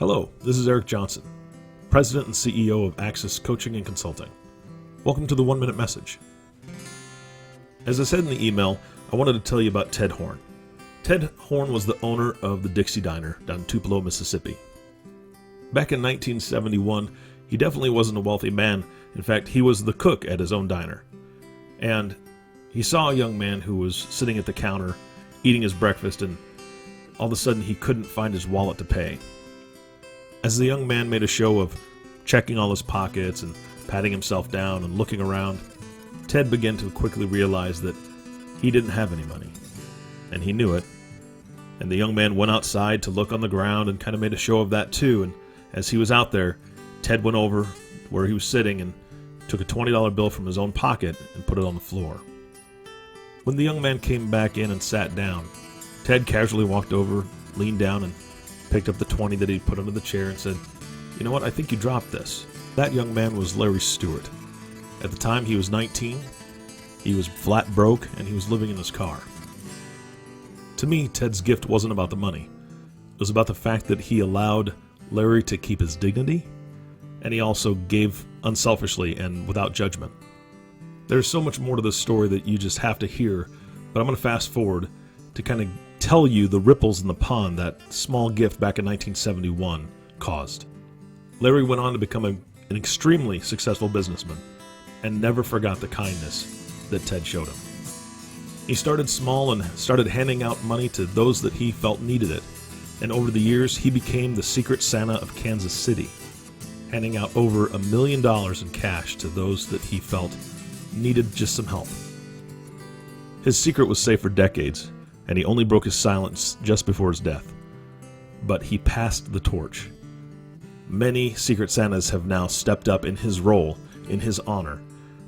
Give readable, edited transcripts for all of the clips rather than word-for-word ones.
Hello, this is Eric Johnson, President and CEO of Axis Coaching and Consulting. Welcome to the 1 Minute Message. As I said in the email, I wanted to tell you about Ted Horn. Ted Horn was the owner of the Dixie Diner down in Tupelo, Mississippi. Back in 1971, he definitely wasn't a wealthy man. In fact, he was the cook at his own diner. And he saw a young man who was sitting at the counter eating his breakfast, and all of a sudden he couldn't find his wallet to pay. As the young man made a show of checking all his pockets and patting himself down and looking around, Ted began to quickly realize that he didn't have any money. And he knew it. And the young man went outside to look on the ground and kind of made a show of that too. And as he was out there, Ted went over where he was sitting and took a $20 bill from his own pocket and put it on the floor. When the young man came back in and sat down, Ted casually walked over, leaned down, and picked up the 20 that he put under the chair and said, "You know what, I think you dropped this." That young man was Larry Stewart. At the time, he was 19, he was flat broke, and he was living in his car. To me, Ted's gift wasn't about the money. It was about the fact that he allowed Larry to keep his dignity, and he also gave unselfishly and without judgment. There's so much more to this story that you just have to hear, but I'm going to fast forward to kind of tell you the ripples in the pond that small gift back in 1971 caused. Larry went on to become an extremely successful businessman and never forgot the kindness that Ted showed him. He started small and started handing out money to those that he felt needed it. And over the years, he became the Secret Santa of Kansas City, handing out over $1 million in cash to those that he felt needed just some help. His secret was safe for decades, and he only broke his silence just before his death. But he passed the torch. Many Secret Santas have now stepped up in his role, in his honor.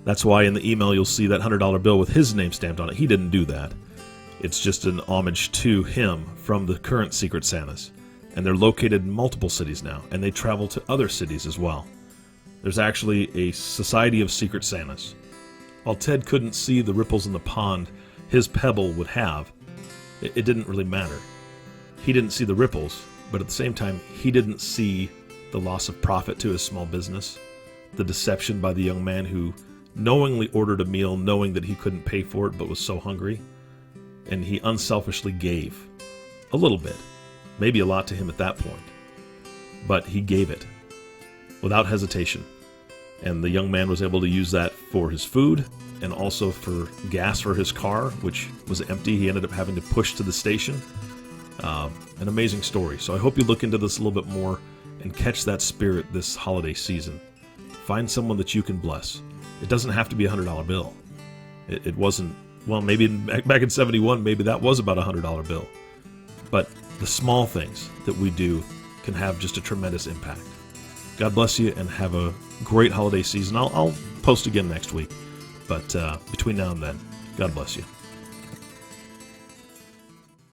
That's why in the email you'll see that $100 bill with his name stamped on it. He didn't do that. It's just an homage to him from the current Secret Santas. And they're located in multiple cities now, and they travel to other cities as well. There's actually a Society of Secret Santas. While Ted couldn't see the ripples in the pond his pebble would have, it didn't really matter. He didn't see the ripples, but at the same time, he didn't see the loss of profit to his small business, the deception by the young man who knowingly ordered a meal knowing that he couldn't pay for it but was so hungry, and he unselfishly gave a little bit, maybe a lot to him at that point, but he gave it without hesitation. And the young man was able to use that for his food and also for gas for his car, which was empty. He ended up having to push to the station. An amazing story. So I hope you look into this a little bit more and catch that spirit this holiday season. Find someone that you can bless. It doesn't have to be a $100 bill. It wasn't, well, maybe back in 71, maybe that was about a $100 bill. But the small things that we do can have just a tremendous impact. God bless you and have a great holiday season. I'll post again next week. But between now and then, God bless you.